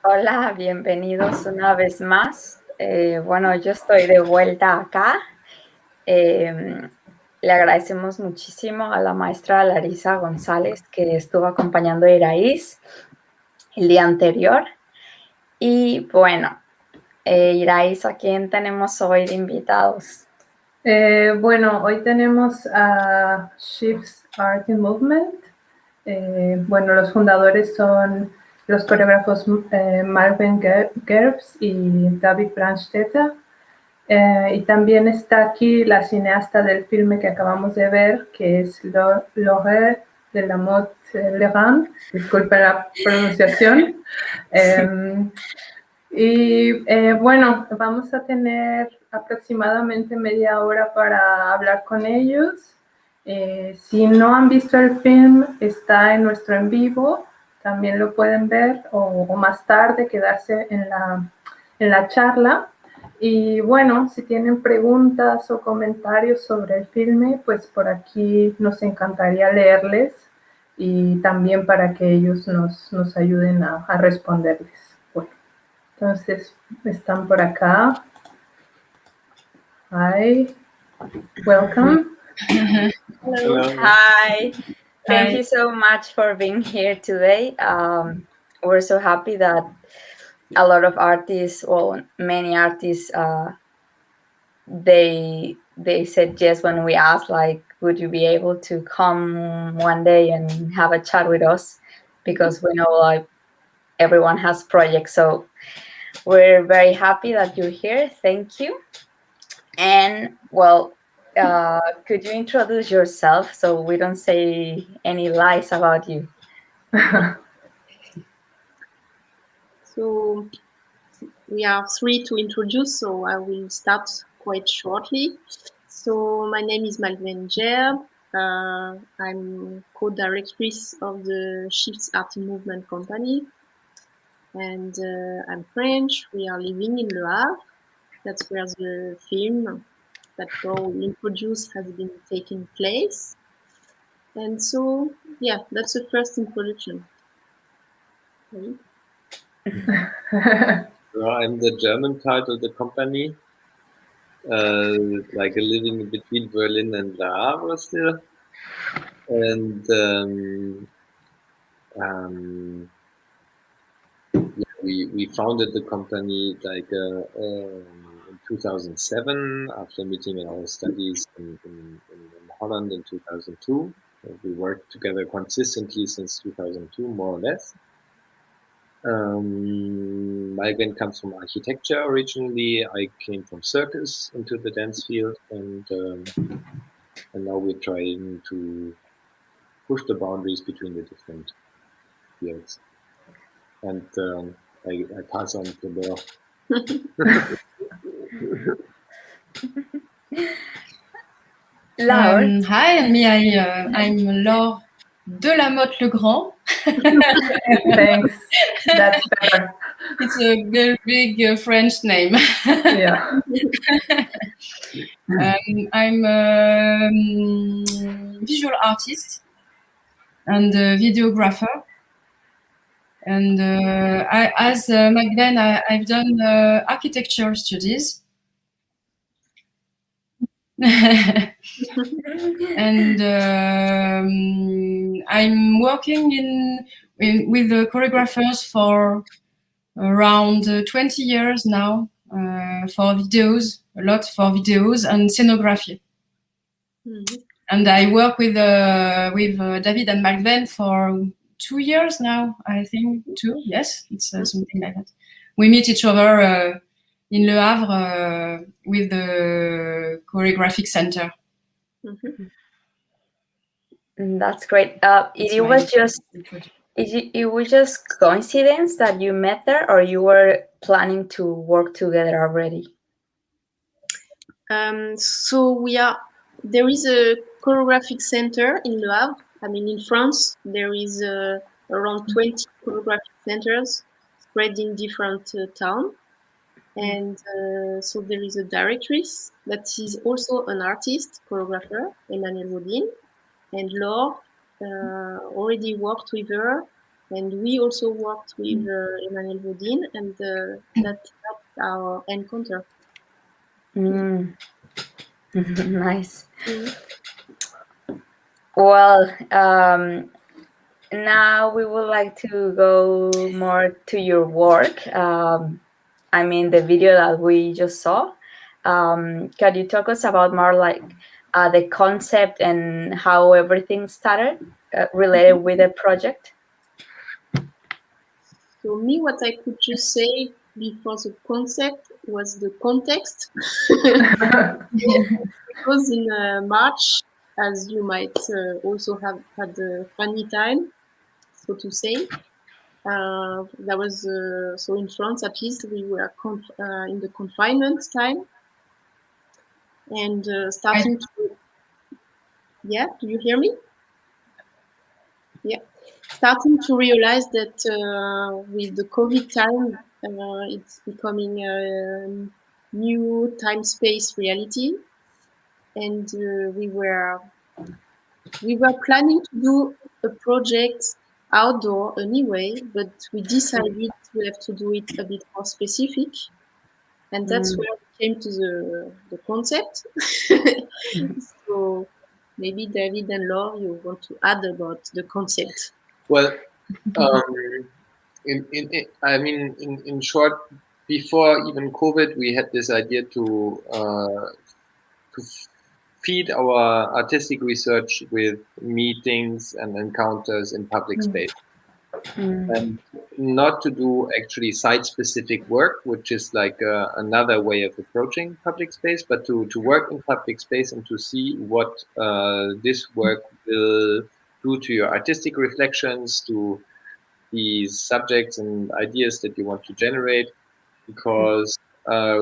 Hola, bienvenidos una vez más. Bueno, yo estoy de vuelta acá. Le agradecemos muchísimo a la maestra Larisa González que estuvo acompañando a Iraís el día anterior. Y bueno, Iraís, ¿a quién tenemos hoy de invitados? Bueno, hoy tenemos a Shifts Arte Movement. Bueno, los fundadores son los coreógrafos Malgven Gerbes y David Brandstätter. Y también está aquí la cineasta del filme que acabamos de ver, que es Laure Delamotte-Legrand. Disculpe la pronunciación. Bueno, vamos a tener aproximadamente media hora para hablar con ellos. Si no han visto el film, está en nuestro en vivo, también lo pueden ver o más tarde quedarse en la charla. Y bueno, si tienen preguntas o comentarios sobre el filme, pues por aquí nos encantaría leerles y también para que ellos nos ayuden a responderles. Bueno, entonces están por acá. Hi, welcome. Hello. Hi. Thank you so much for being here today. We're so happy that a lot of artists, well, many artists, they said yes when we asked, like, would you be able to come one day and have a chat with us, because we know like everyone has projects. So we're very happy that you're here. Thank you. And well, could you introduce yourself so we don't say any lies about you? So we are three to introduce, so I will start quite shortly. So my name is Malgven Gerbes. I'm co-directress of the Shifts Art Movement company, and I'm French. We are living in Le Havre. That's where the film that we introduced has been taking place. And so, yeah, that's the first introduction. Well, I'm the German part of the company, like a living between Berlin and Le Havre still. And yeah, we founded the company like in 2007 after meeting our studies in Holland in 2002. We worked together consistently since 2002, more or less. Malgven comes from architecture originally. I came from circus into the dance field, and now we're trying to push the boundaries between the different fields. And I pass on to Laure. Laure. Hi, I'm Laure Delamotte-Legrand. Thanks. That's better. It's a very big French name. Yeah. I'm a visual artist and a videographer. And as Malgven, I've done architecture studies. And I'm working with the choreographers for around 20 years now, for videos, a lot for videos and scenography. Mm-hmm. And I work with David and Malgven for 2 years now, I think. 2, yes, it's something like that. We meet each other in Le Havre with the choreographic center. Mm-hmm. That's great. It was just coincidence that you met there, or you were planning to work together already? So there is a choreographic center in Le Havre. I mean, in France, there is around 20 choreographic centers spread in different towns. And so there is a directress that is also an artist, choreographer, Emmanuel Rodin. And Laure already worked with her And we also worked with Emmanuel Vaudin, and that's our encounter. Mm. Nice. Mm. Well, now we would like to go more to your work. I mean, the video that we just saw. Can you talk us about more like the concept and how everything started related with the project? So me, what I could just say before the concept was the context. Because in March, as you might also have had a funny time, so to say, that was so in France at least we were in the confinement time, and starting to do you hear me? Yeah, starting to realize that with the COVID time, it's becoming a new time-space reality, and we were planning to do a project outdoor anyway, but we decided we have to do it a bit more specific, and that's where we came to the concept. So maybe David and Laure, you want to add about the concept? Well, in short, before even COVID, we had this idea to feed our artistic research with meetings and encounters in public space. And not to do actually site-specific work, which is like another way of approaching public space, but to work in public space and to see what this work will do to your artistic reflections, to these subjects and ideas that you want to generate, because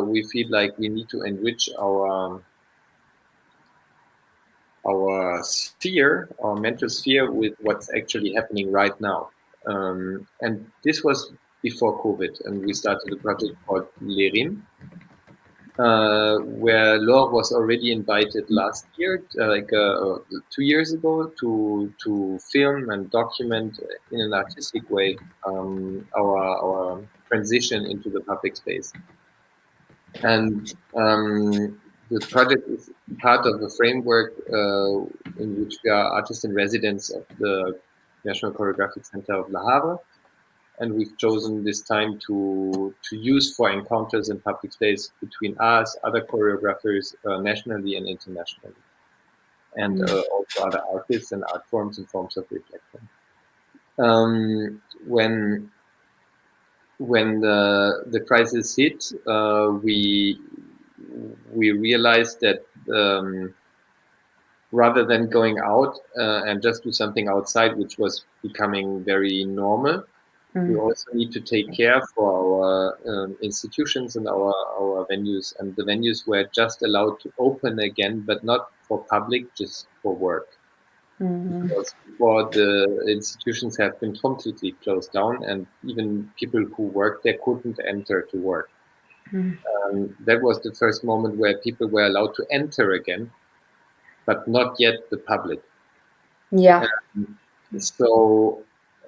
we feel like we need to enrich our sphere, our mental sphere, with what's actually happening right now. And this was before COVID, and we started a project called Arte RIM, where Laure was already invited last year, 2 years ago, to film and document in an artistic way our transition into the public space. And the project is part of a framework in which we are artists in residence of the National Choreographic Center of Le Havre. And we've chosen this time to use for encounters in public space between us, other choreographers, nationally and internationally, and also other artists and art forms and forms of reflection. When the crisis hit, we realized that rather than going out and just do something outside, which was becoming very normal, we also need to take care for our institutions and our venues. And the venues were just allowed to open again, but not for public, just for work. Because before, the institutions have been completely closed down, and even people who worked there couldn't enter to work. That was the first moment where people were allowed to enter again, but not yet the public. Yeah.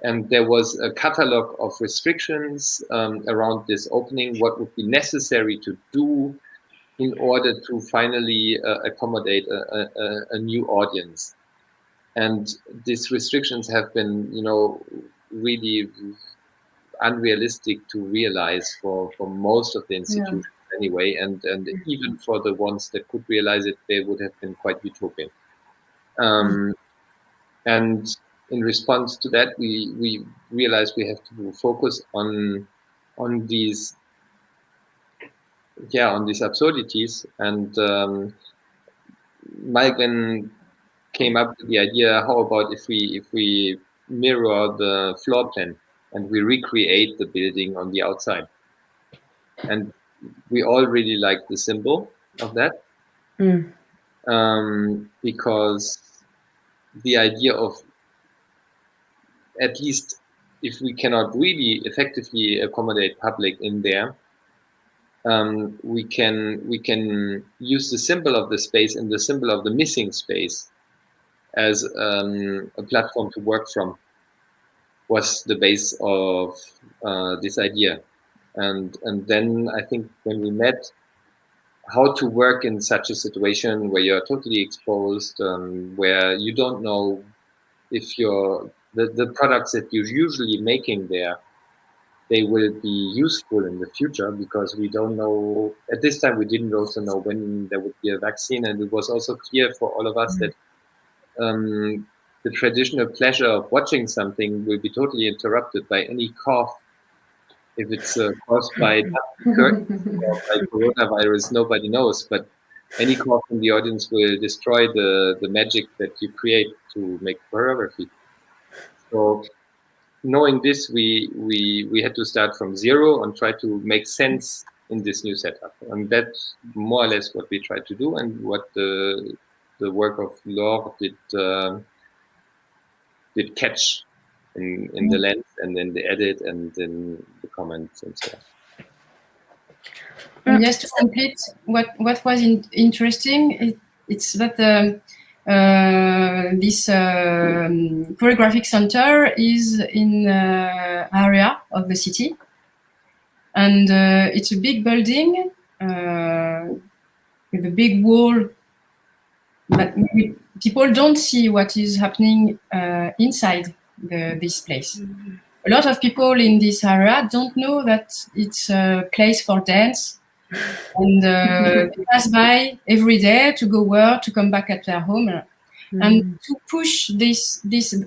And there was a catalog of restrictions around this opening, what would be necessary to do in order to finally accommodate a new audience. And these restrictions have been, really unrealistic to realize for most of the institutions anyway. And even for the ones that could realize it, they would have been quite utopian. And in response to that, we realized we have to focus on these absurdities. And Malgven came up with the idea: how about if we mirror the floor plan and we recreate the building on the outside? And we all really like the symbol of that, because the idea of, at least if we cannot really effectively accommodate public in there, we can use the symbol of the space and the symbol of the missing space as a platform to work from, was the base of this idea. And then I think when we met, how to work in such a situation where you're totally exposed, where you don't know if the products that you're usually making there, they will be useful in the future, because we don't know, at this time we didn't also know when there would be a vaccine. And it was also clear for all of us that the traditional pleasure of watching something will be totally interrupted by any cough. If it's caused by curtains or by coronavirus, nobody knows. But any cough in the audience will destroy the magic that you create to make choreography. So knowing this, we had to start from zero and try to make sense in this new setup. And that's more or less what we tried to do, and what the work of Laure did catch in the lens, and then the edit, and then the comments and so on. And just to complete what was interesting, it's that this choreographic center is in area of the city, and it's a big building with a big wall, but people don't see what is happening inside this place. A lot of people in this area don't know that it's a place for dance, and they pass by every day to go work, to come back at their home, and to push this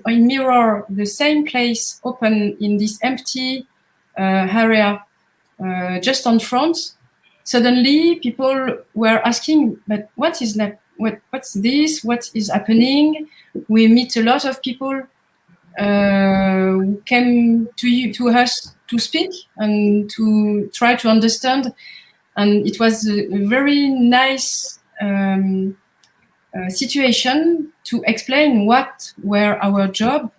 mirror the same place open in this empty area just on front. Suddenly, people were asking, "But what is that? What's this? What is happening?" We meet a lot of people who came to us to speak and to try to understand. And it was a very nice situation to explain what were our job,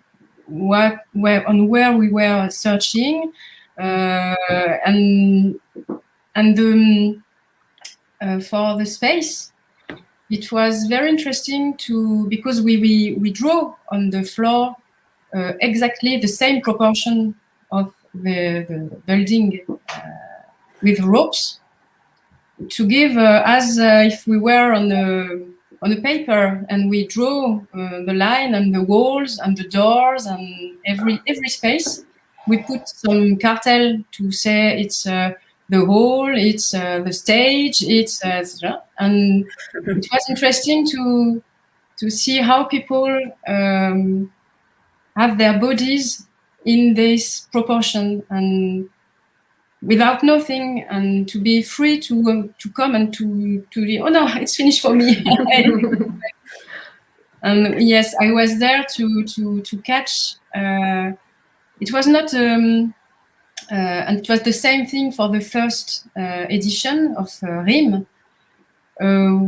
where we were searching, and for the space. It was very interesting because we draw on the floor exactly the same proportion of the building with ropes, to give as if we were on a paper, and we draw the line and the walls and the doors and every space. We put some cartel to say it's the hall, it's the stage, it's and it was interesting to see how people have their bodies in this proportion, and without nothing, and to be free to come and to oh no, it's finished for me. And yes, I was there to catch. It was not, and it was the same thing for the first edition of RIM.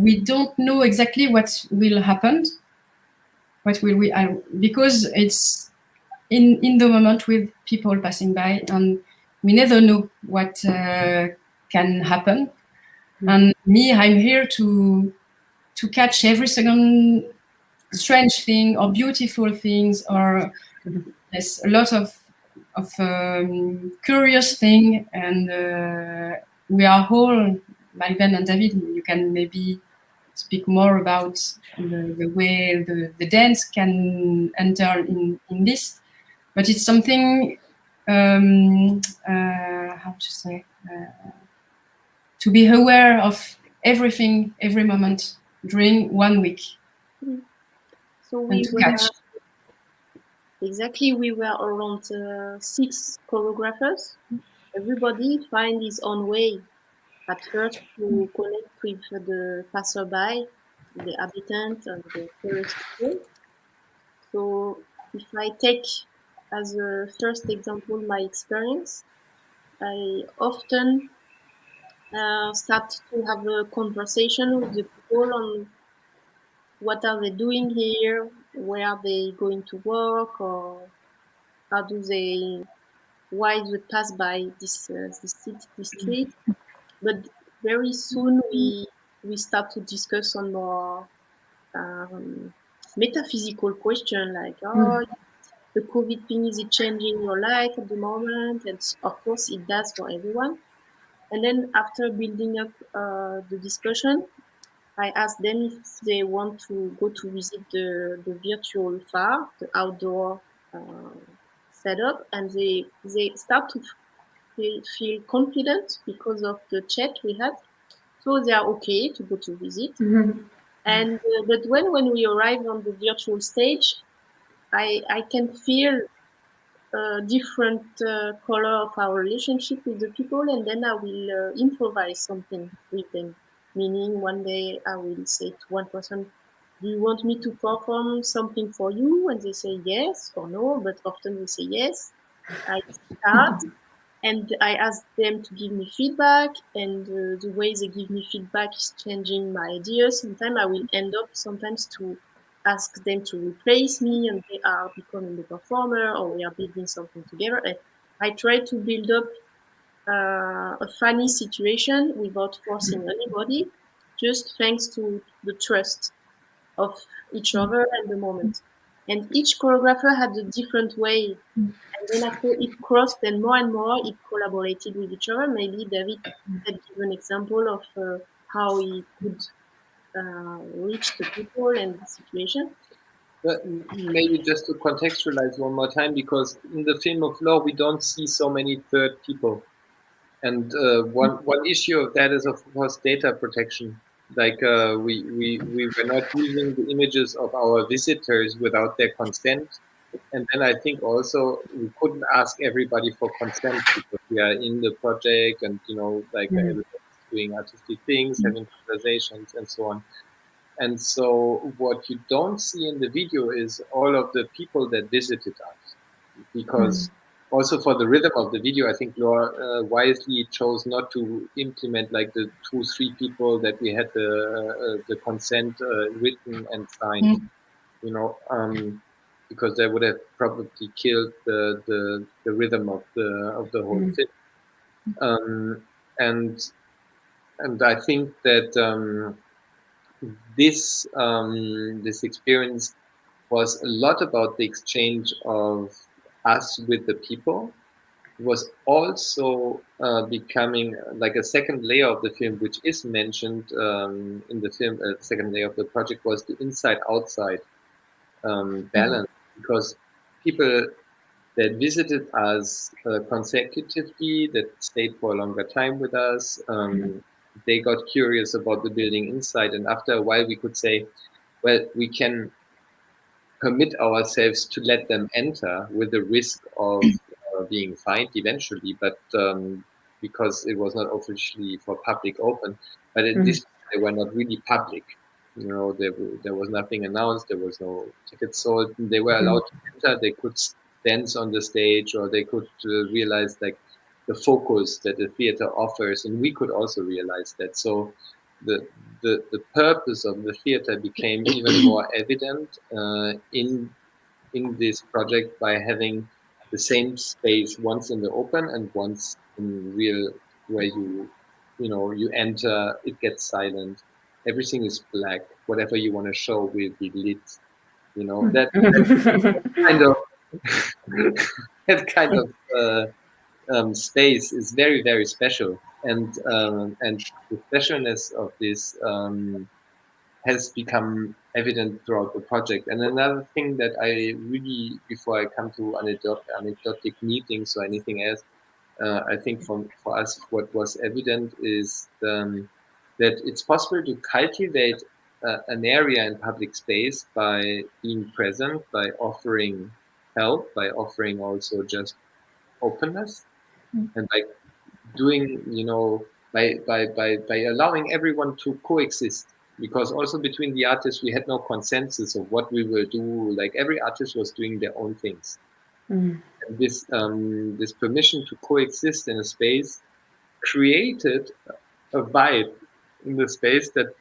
We don't know exactly what will happen. What will we? Because it's in the moment with people passing by, and we never know what can happen. And me, I'm here to catch every second strange thing or beautiful things, or there's a lot of curious thing. And we are all, Malgven and David, you can maybe speak more about the way the dance can enter in this. But it's something, how to say, to be aware of everything, every moment during 1 week. So and to catch. Exactly, we were around 6 choreographers. Everybody find his own way at first to connect with the passerby, the habitant, and the tourist people. So if I take as a first example my experience, I often start to have a conversation with the people on what are they doing here, where are they going to work, or how do they, why do they pass by this street. But very soon we start to discuss on more metaphysical question, like, oh, the COVID thing, is it changing your life at the moment? And of course it does for everyone. And then after building up the discussion, I asked them if they want to go to visit the virtual fair, the outdoor setup, and they start to feel confident because of the chat we had. So they are okay to go to visit. And but when we arrive on the virtual stage, I can feel different color of our relationship with the people, and then I will improvise something with them. Meaning, one day I will say to one person, "Do you want me to perform something for you?" And they say yes or no, but often we say yes. I start, and I ask them to give me feedback, and the way they give me feedback is changing my ideas. Sometimes I will end up sometimes to ask them to replace me, and they are becoming the performer, or we are building something together. And I try to build up a funny situation without forcing anybody, just thanks to the trust of each other and the moment. And each choreographer had a different way, and then after it crossed, and more it collaborated with each other. Maybe David can give an example of how he could reach the people and the situation. But maybe just to contextualize one more time, because in the film of Laure, we don't see so many third people. And one issue of that is, of course, data protection. Like we were not using the images of our visitors without their consent. And then I think also we couldn't ask everybody for consent because we are in the project, and like everybody's doing artistic things, having conversations and so on. And so what you don't see in the video is all of the people that visited us, because also for the rhythm of the video, I think Laure wisely chose not to implement like the 2-3 people that we had the consent written and signed, because that would have probably killed the rhythm of the whole film. And I think that this experience was a lot about the exchange of us with the people. It was also becoming like a second layer of the film, which is mentioned in the film. A second layer of the project was the inside-outside balance, because people that visited us consecutively, that stayed for a longer time with us, they got curious about the building inside, and after a while we could say, well, we can permit ourselves to let them enter with the risk of being fined eventually, but because it was not officially for public open, but at this point they were not really public. There was nothing announced, there was no tickets sold, and they were allowed to enter. They could dance on the stage, or they could realize like the focus that the theater offers, and we could also realize that. So the purpose of the theater became even more evident in this project by having the same space once in the open and once in real, where you enter, it gets silent, everything is black, whatever you want to show will be lit. That kind of that kind of space is very, very special, and the specialness of this has become evident throughout the project. And another thing that I really, before I come to anecdotic meetings or anything else, I think for us what was evident is that it's possible to cultivate an area in public space by being present, by offering help, by offering also just openness, and by doing, by allowing everyone to coexist. Because also between the artists, we had no consensus of what we will do. Like every artist was doing their own things. And this permission to coexist in a space created a vibe in the space that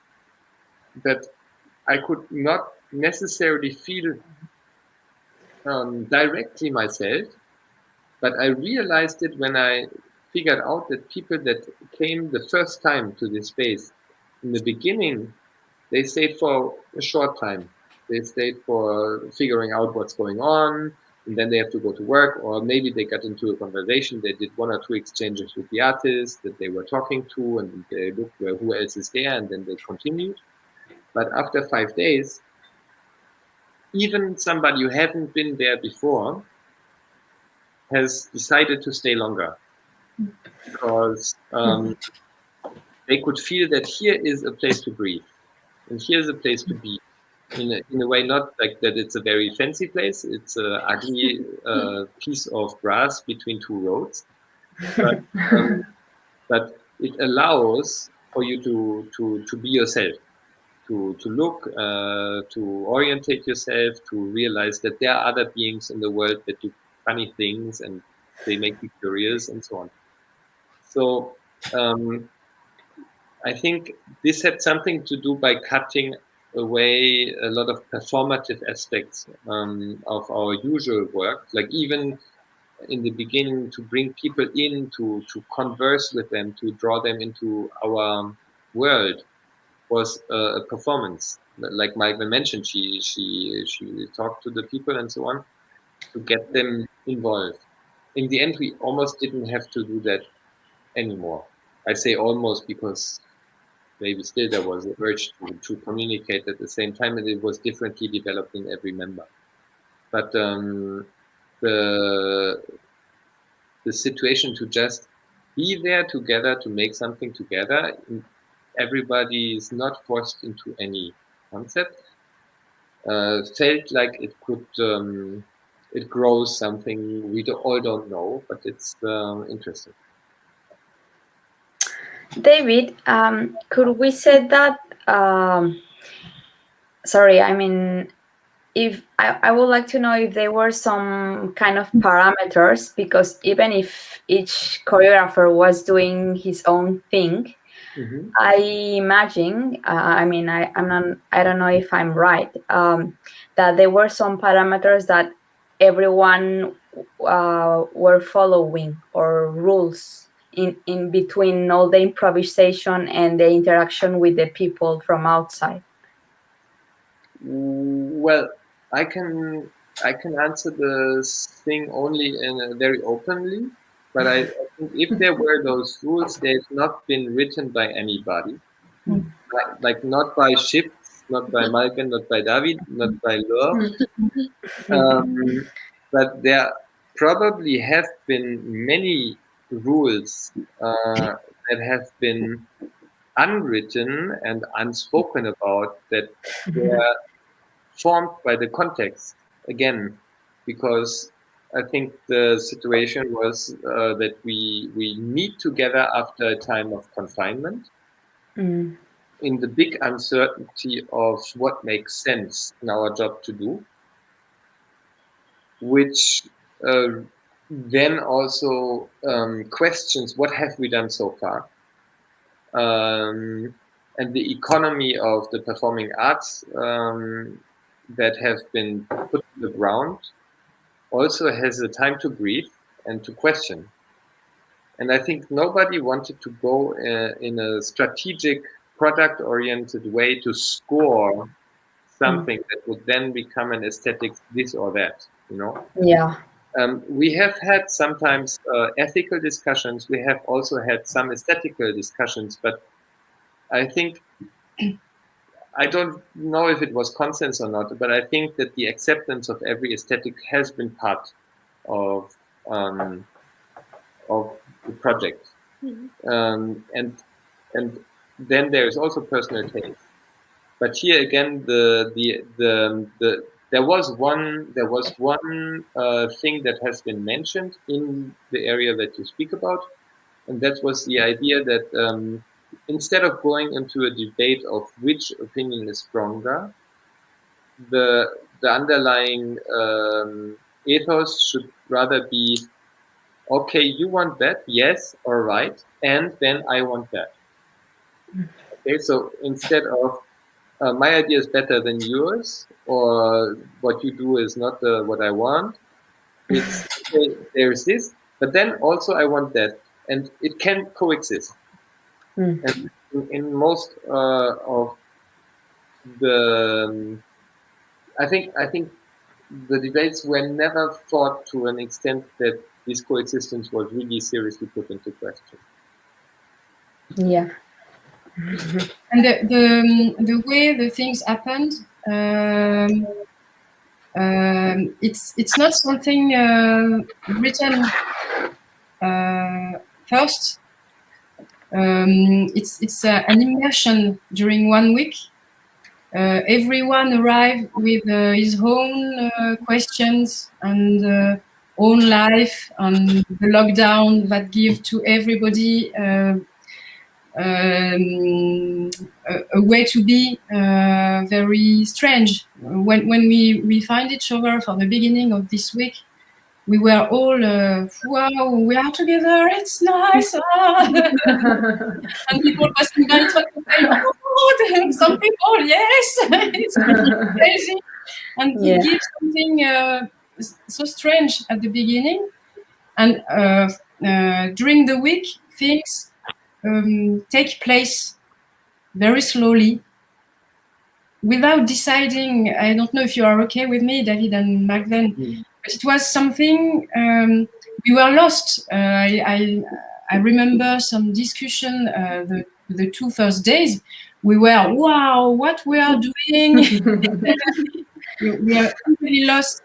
I could not necessarily feel directly myself, but I realized it when I figured out that people that came the first time to this space, in the beginning, they stayed for a short time. They stayed for figuring out what's going on. and then they have to go to work, or maybe they got into a conversation, they did 1 or 2 exchanges with the artist that they were talking to, and they looked who else is there, and then they continued. But after 5 days, even somebody who hadn't been there before has decided to stay longer, because they could feel that here is a place to breathe, and here's a place to be. In a way, not like that it's a very fancy place, it's an ugly piece of grass between 2 roads, but it allows for you to be yourself, to look, to orientate yourself, to realize that there are other beings in the world that do funny things and they make you curious and so on. So I think this had something to do by cutting away a lot of performative aspects of our usual work, like even in the beginning to bring people in, to converse with them, to draw them into our world was a performance. Like Malgven mentioned, she talked to the people and so on to get them involved. In the end, we almost didn't have to do that anymore. I say almost because maybe still there was an urge to communicate at the same time, and it was differently developed in every member. But the situation to just be there together, to make something together, everybody is not forced into any concept, felt like it could, it grows something we all don't know, but it's interesting. David, could we say that, sorry, I mean, if I would like to know if there were some kind of parameters, because even if each choreographer was doing his own thing, I imagine, I mean, I don't know if I'm right, that there were some parameters that everyone were following, or rules in between all the improvisation and the interaction with the people from outside. Well, I can answer this thing only very openly, but I think if there were those rules, they've not been written by anybody, like not by Shifts, not by Malgven, not by David, not by Laure. But there probably have been many rules that have been unwritten and unspoken about, that were formed by the context again, because I think the situation was that we meet together after a time of confinement, in the big uncertainty of what makes sense in our job to do, which then also questions what have we done so far, and the economy of the performing arts that have been put to the ground also has a time to breathe and to question. And I think nobody wanted to go in a strategic, product-oriented way to score something that would then become an aesthetic this or that, you know? Yeah. We have had sometimes ethical discussions. We have also had some aesthetical discussions, but I think, I don't know if it was consensus or not, but I think that the acceptance of every aesthetic has been part of the project. And then there is also personal taste. But here again, there was one thing that has been mentioned in the area that you speak about, and that was the idea that instead of going into a debate of which opinion is stronger, the underlying ethos should rather be, okay, you want that, yes, all right, and then I want that. Okay, so instead of my idea is better than yours, or what you do is not what I want, it's okay, there's this, but then also I want that, and it can coexist. And in most of the, I think the debates were never thought to an extent that this coexistence was really seriously put into question. Yeah. And the way the things happened, it's not something written first. It's an immersion during 1 week. Everyone arrived with his own questions and own life and the lockdown that give to everybody a way to be very strange. When we find each other for the beginning of this week, we were all, wow, we are together, it's nice. And people passing by, it was oh, some people, yes, it's crazy. And it gives something so strange at the beginning. And during the week, things take place very slowly without deciding. I don't know if you are okay with me, David and Malgven, but it was something we were lost. I remember some discussion the 2 first days. We were, wow, what we are doing. We are really lost.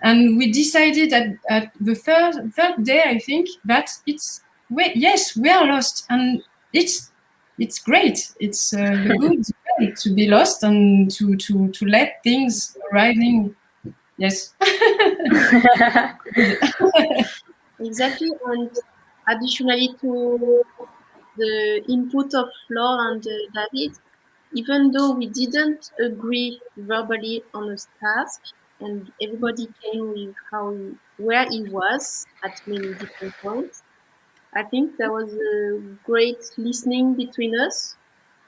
And we decided at the third day, I think, that yes, we are lost, and it's great. It's the good way to be lost and to let things arriving. Yes. Exactly, and additionally to the input of Laure and David, even though we didn't agree verbally on a task, and everybody came with where he was at many different points, I think there was a great listening between us.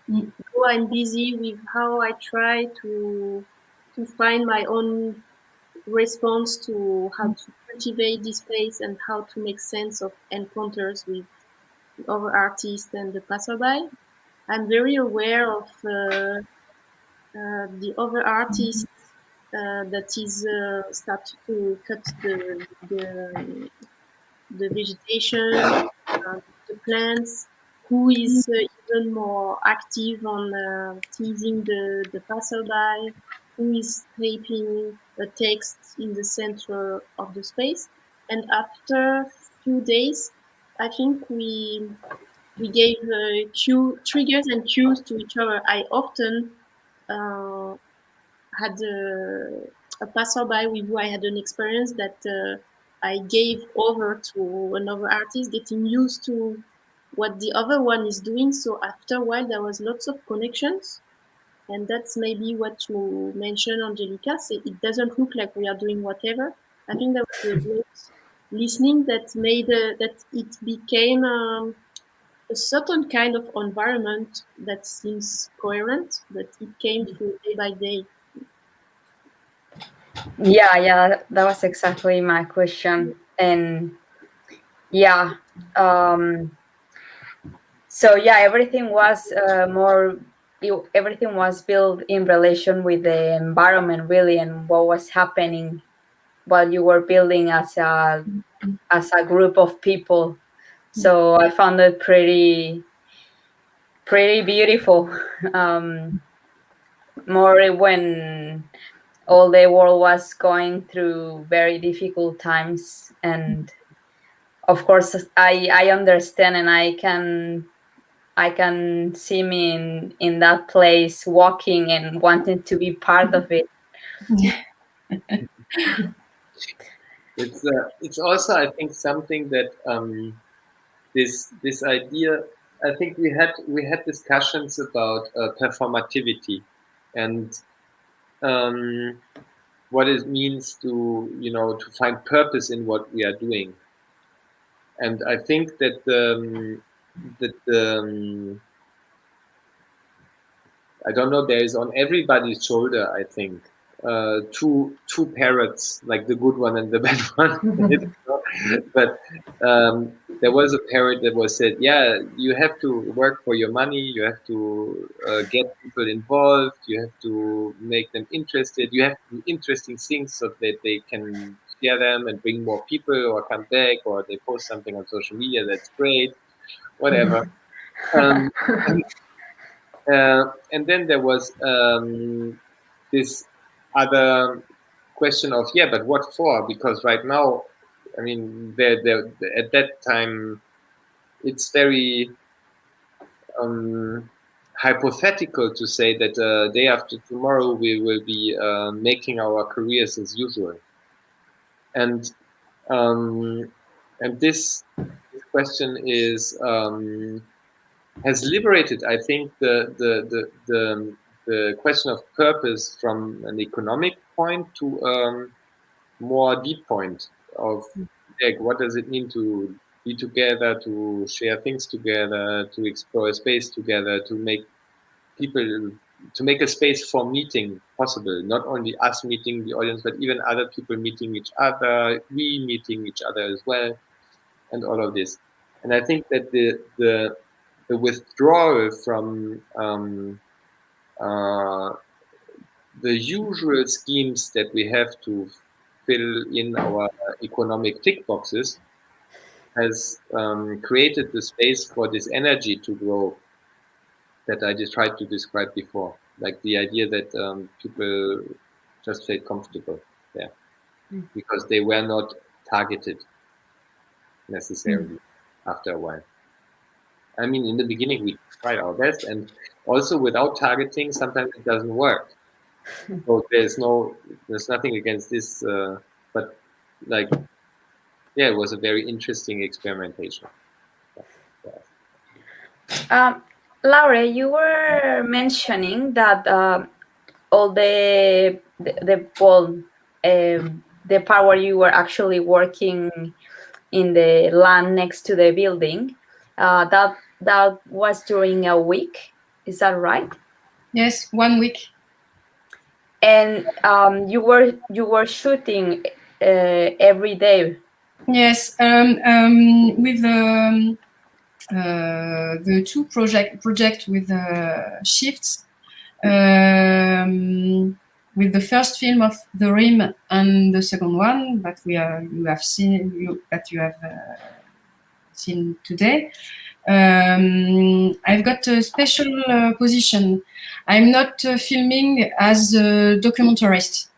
Though I'm busy with how I try to find my own response to how to cultivate this space and how to make sense of encounters with other artists and the passerby. I'm very aware of the other artists that is start to cut the vegetation, the plants, who is even more active on teasing the passerby, who is taping a text in the center of the space. And after a few days, I think we gave triggers and cues to each other. I often had a passerby with who I had an experience that I gave over to another artist, getting used to what the other one is doing. So after a while, there was lots of connections. And that's maybe what you mentioned, Angelica. Say it doesn't look like we are doing whatever. I think that was a great listening that made that it became a certain kind of environment that seems coherent, but it came through day by day. Yeah, that was exactly my question. And yeah, so yeah, everything was everything was built in relation with the environment, really, and what was happening while you were building as a group of people. So I found it pretty beautiful. More when all the world was going through very difficult times, and of course I understand, and I can see me in that place, walking and wanting to be part of it. It's also, I think, something that this idea. I think we had discussions about performativity and what it means to to find purpose in what we are doing. And I think that I don't know, there is on everybody's shoulder, I think, two parrots, like the good one and the bad one. But there was a parrot that was said, yeah, you have to work for your money, you have to get people involved, you have to make them interested, you have to do interesting things so that they can share them and bring more people or come back, or they post something on social media, that's great, whatever. And then there was this other question of, yeah, but what for? Because right now, I mean, at that time, it's very hypothetical to say that day after tomorrow we will be making our careers as usual, and this question is has liberated, I think, the question of purpose from an economic point to more deep point of, like, what does it mean to be together, to share things together, to explore space together, to make a space for meeting possible. Not only us meeting the audience, but even other people meeting each other, we meeting each other as well, and all of this. And I think that the withdrawal from the usual schemes that we have to fill in our economic tick boxes has created the space for this energy to grow that I just tried to describe before. Like the idea that people just felt comfortable there because they were not targeted necessarily after a while. I mean, in the beginning, we tried our best, and also without targeting, sometimes it doesn't work. So there's nothing against this, but like, yeah, it was a very interesting experimentation. Laure, you were mentioning that all the part where you were actually working in the land next to the building, that was during a week. Is that right? Yes, 1 week. And you were shooting every day. Yes, with the two project with shifts. With the first film of the RIM and the second one that you have seen today. I've got a special position. I'm not filming as a documentarist.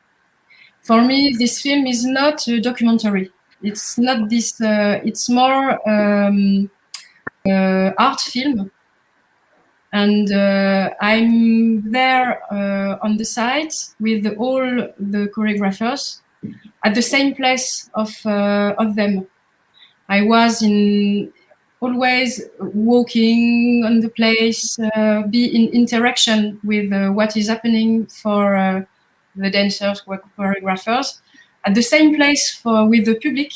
For me, this film is not a documentary. It's not this. It's more art film. And I'm there on the site with all the choreographers at the same place of them. I was always walking on the place, be in interaction with what is happening for the dancers, choreographers, at the same place with the public,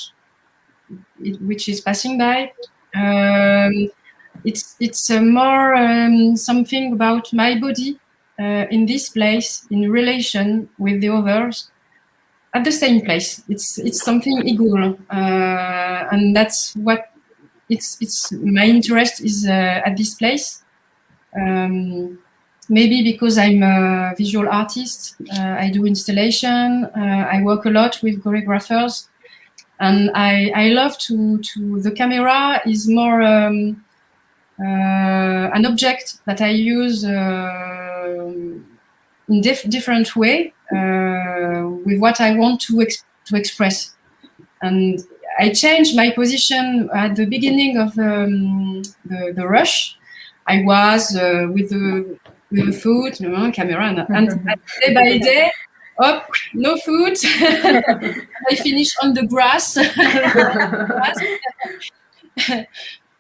which is passing by. It's more something about my body in this place in relation with the others at the same place. It's something equal, and that's what it's my interest is at this place. Maybe because I'm a visual artist, I do installation, I work a lot with choreographers, and I love to the camera is more an object that I use in different way with what I want to express. And I changed my position at the beginning of the rush. I was with the food, camera, and day by day, no food. I finish on the grass.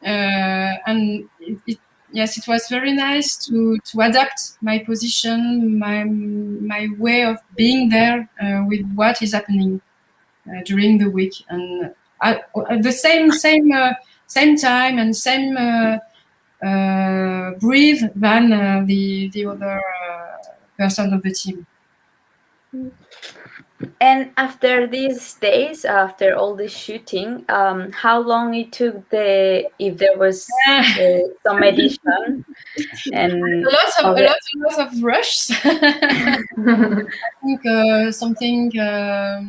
And yes, it was very nice to adapt my position, my way of being there with what is happening during the week, and at the same time and same breathe than the other person of the team. And after these days, after all the shooting, how long it took if there was some edition and a lot of rush. I think something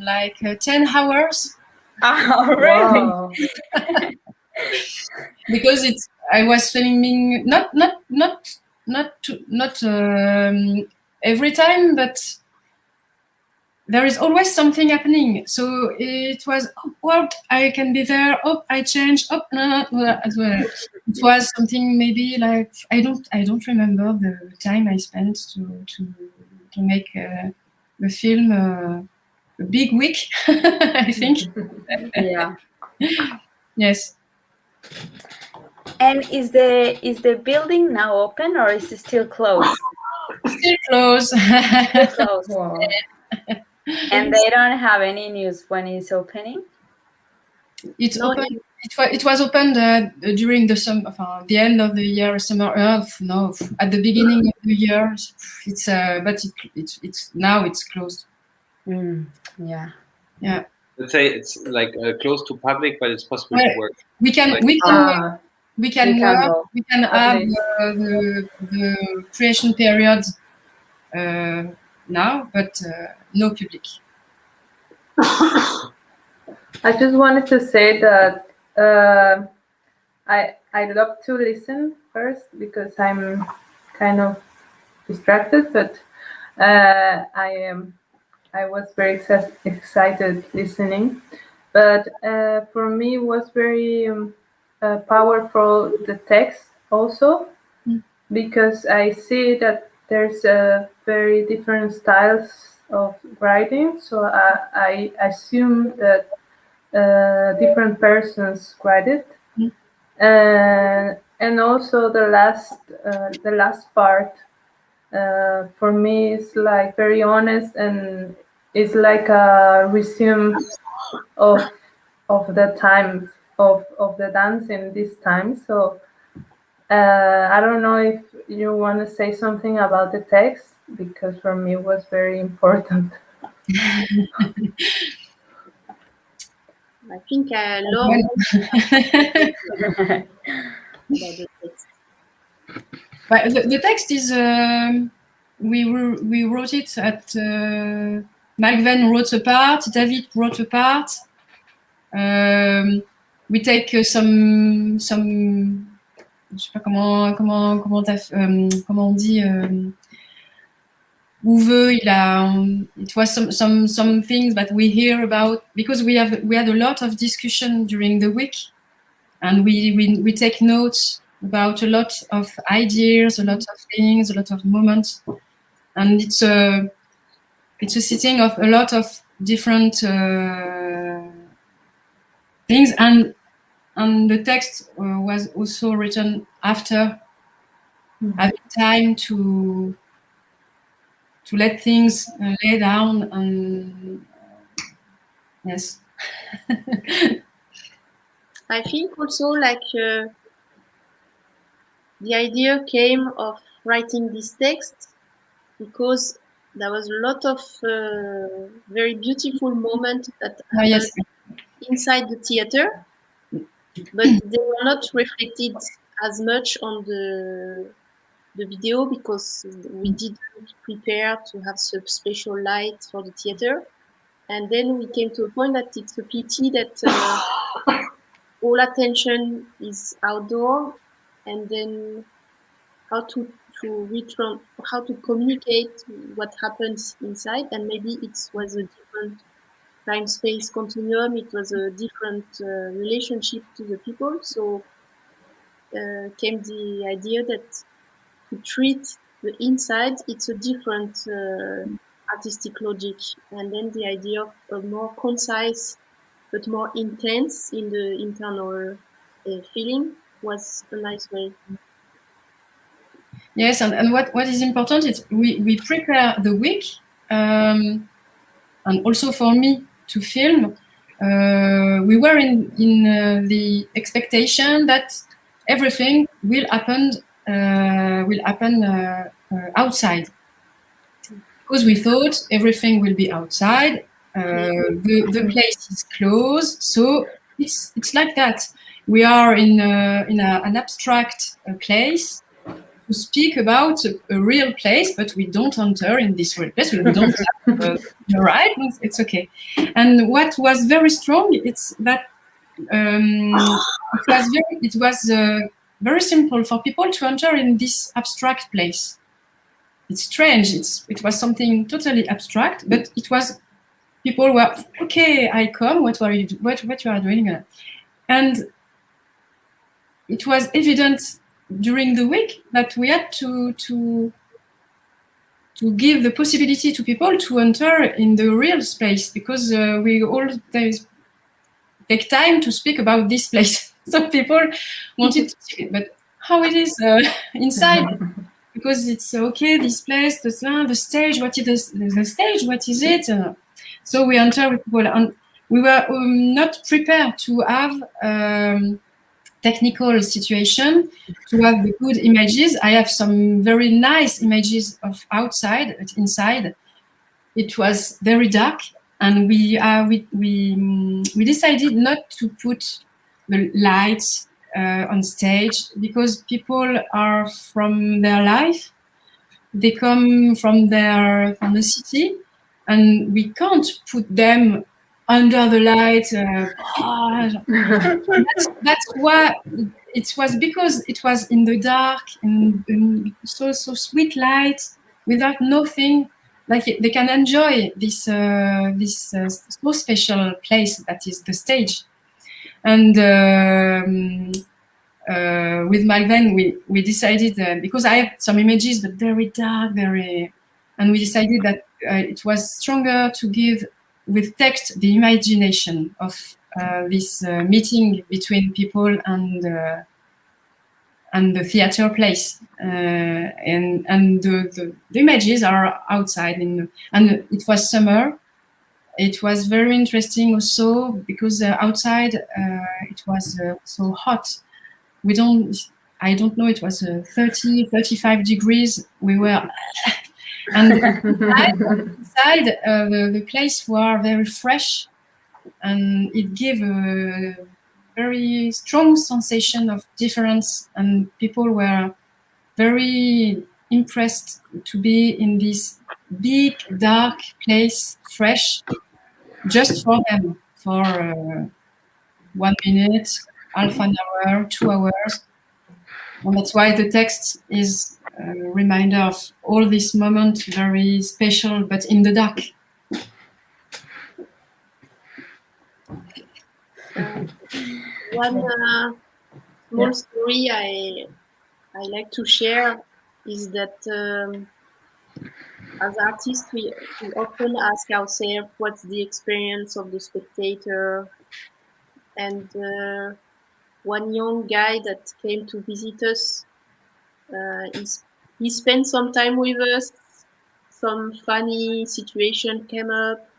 like 10 hours. Oh, really? Wow. Because I was filming not every time, but there is always something happening. So it was, I can be there. I change. It was something maybe like I don't remember the time I spent to make the film a big week. I think. Yeah. Yes. And is the building now open or is it still closed? Still closed. Still closed. Wow. And they don't have any news when it's opening? It's open. It was opened during the summer, the end of the year, summer. No, at the beginning of the year. It's but it's now it's closed. Yeah. Yeah. Let's say it's like close to public, but it's possible to work. We can like, we can work. We can have the creation period now, but no public. I just wanted to say that I love to listen first because I'm kind of distracted, but I was very excited listening. But for me, it was very powerful the text also, because I see that there's very different styles of writing. So I assume that different persons write it, and also the last part for me is like very honest, and it's like a resume of the time of the dancing this time. So I don't know if you want to say something about the text, because for me it was very important. I think Laure But the text is we wrote it at Malgven wrote a part, David wrote a part. We take some je sais pas comment on dit Uwe, it was some things that we hear about, because we had a lot of discussion during the week, and we take notes about a lot of ideas, a lot of things, a lot of moments, and it's a sitting of a lot of different things, and the text was also written after having time to let things lay down, and yes. I think also like the idea came of writing this text because there was a lot of very beautiful moments that happened inside the theater, but they were not reflected as much on the video because we didn't prepare to have some special light for the theater. And then we came to a point that it's a pity that all attention is outdoor, and then how to communicate what happens inside. And maybe it was a different time space continuum, it was a different relationship to the people. So came the idea that to treat the inside, it's a different artistic logic, and then the idea of a more concise but more intense in the internal feeling was a nice way. Yes, and what is important is we prepare the week, and also for me to film, we were in the expectation that everything will happen outside, because we thought everything will be outside, the place is closed, so it's like that. We are in an abstract place to speak about a real place, but we don't enter in this real place. We don't have the right. It's okay. And what was very strong, it's that it was very simple for people to enter in this abstract place. It's strange. It was something totally abstract, but it was people were okay. I come. What are you? What you are doing? And it was evident during the week that we had to give the possibility to people to enter in the real space, because we always take time to speak about this place. Some people wanted to see it, but how it is inside, because it's okay, this place, the stage, what is the stage, what is it? So we enter with people, and we were not prepared to have technical situation, to have the good images. I have some very nice images of outside, but inside it was very dark, and we decided not to put the lights on stage, because people are from their life, they come from the city, and we can't put them under the light. That's why it was, because it was in the dark, and so sweet light, without nothing. Like they can enjoy this so special place that is the stage. And with Malgven, we decided, because I have some images, but very dark, and we decided that it was stronger to give with text the imagination of this meeting between people and the theater place, and the images are outside, and it was summer. It was very interesting also, because outside it was so hot. I don't know, it was 30, 35 degrees. We were, and inside the place were very fresh, and it gave a very strong sensation of difference, and people were very impressed to be in this big, dark place, fresh, just for them, for 1 minute, half an hour, 2 hours. And that's why the text is a reminder of all this moment, very special, but in the dark. One small story I like to share is that as artists, we often ask ourselves what's the experience of the spectator. And one young guy that came to visit us, he spent some time with us. Some funny situation came up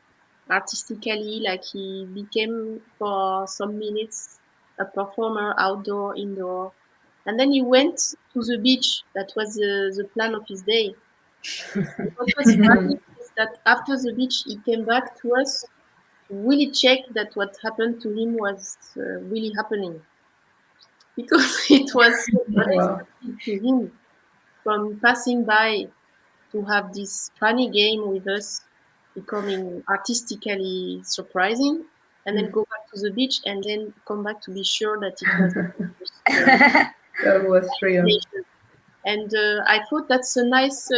artistically, like he became for some minutes a performer, outdoor, indoor. And then he went to the beach. That was the plan of his day. What was funny is that after the beach, he came back to us to really check that what happened to him was really happening. Because it was so unexpected to him, from passing by to have this funny game with us, becoming artistically surprising, and then go back to the beach, and then come back to be sure that it was that was real. And I thought that's a nice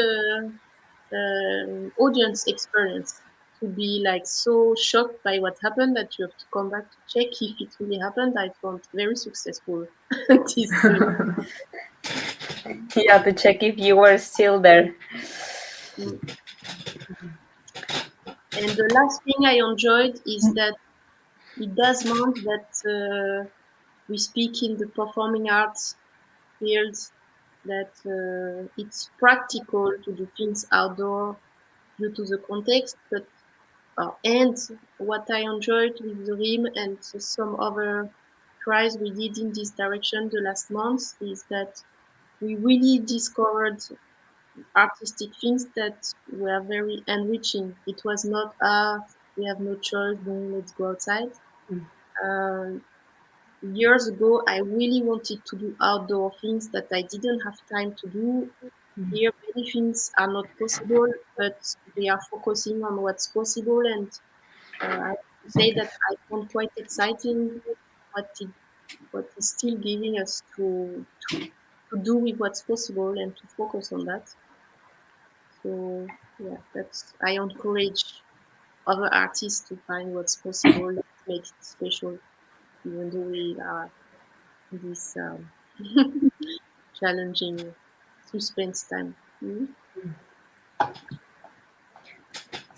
audience experience, to be like so shocked by what happened that you have to come back to check if it really happened. I found very successful. Yeah, to check if you were still there. And the last thing I enjoyed is that it does mean that we speak in the performing arts field, that it's practical to do things outdoor due to the context, but and what I enjoyed with the RIM and some other tries we did in this direction the last months is that we really discovered artistic things that were very enriching. It was not we have no choice, then let's go outside. Years ago, I really wanted to do outdoor things that I didn't have time to do. Here, many things are not possible, but we are focusing on what's possible, and I have to say that I found quite exciting what is still giving us to do with what's possible and to focus on that. So yeah, that's I encourage other artists to find what's possible, make it special, even though we are in this challenging suspense time.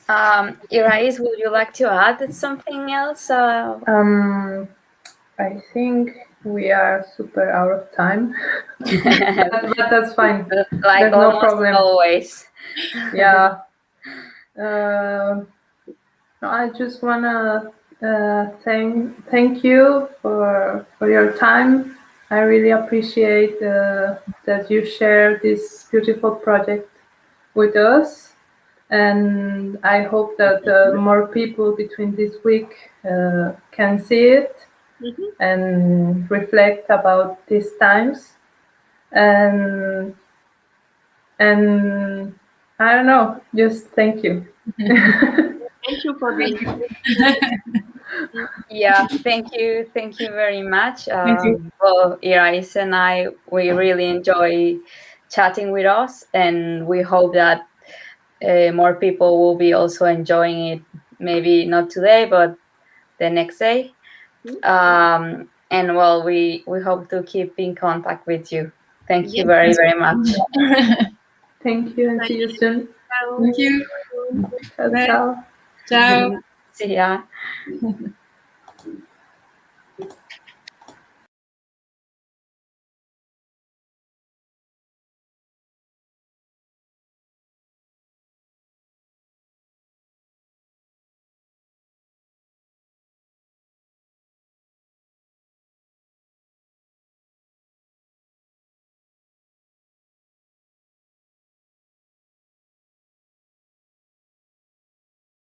Irais, would you like to add something else? I think we are super out of time, but that's fine. Like There's no almost problem. always. Yeah. No, I just wanna thank you for your time. I really appreciate that you share this beautiful project with us, and I hope that more people between this week can see it and reflect about these times, and I don't know, just thank you. Thank you for the Yeah, thank you very much. Thank you. Well, Irais and I, we really enjoy chatting with us, and we hope that more people will be also enjoying it. Maybe not today, but the next day. And well, we hope to keep in contact with you. Thank you very much. Thank you, and see you soon. Thank you. Ciao, Bye. ciao. Ciao. See ya.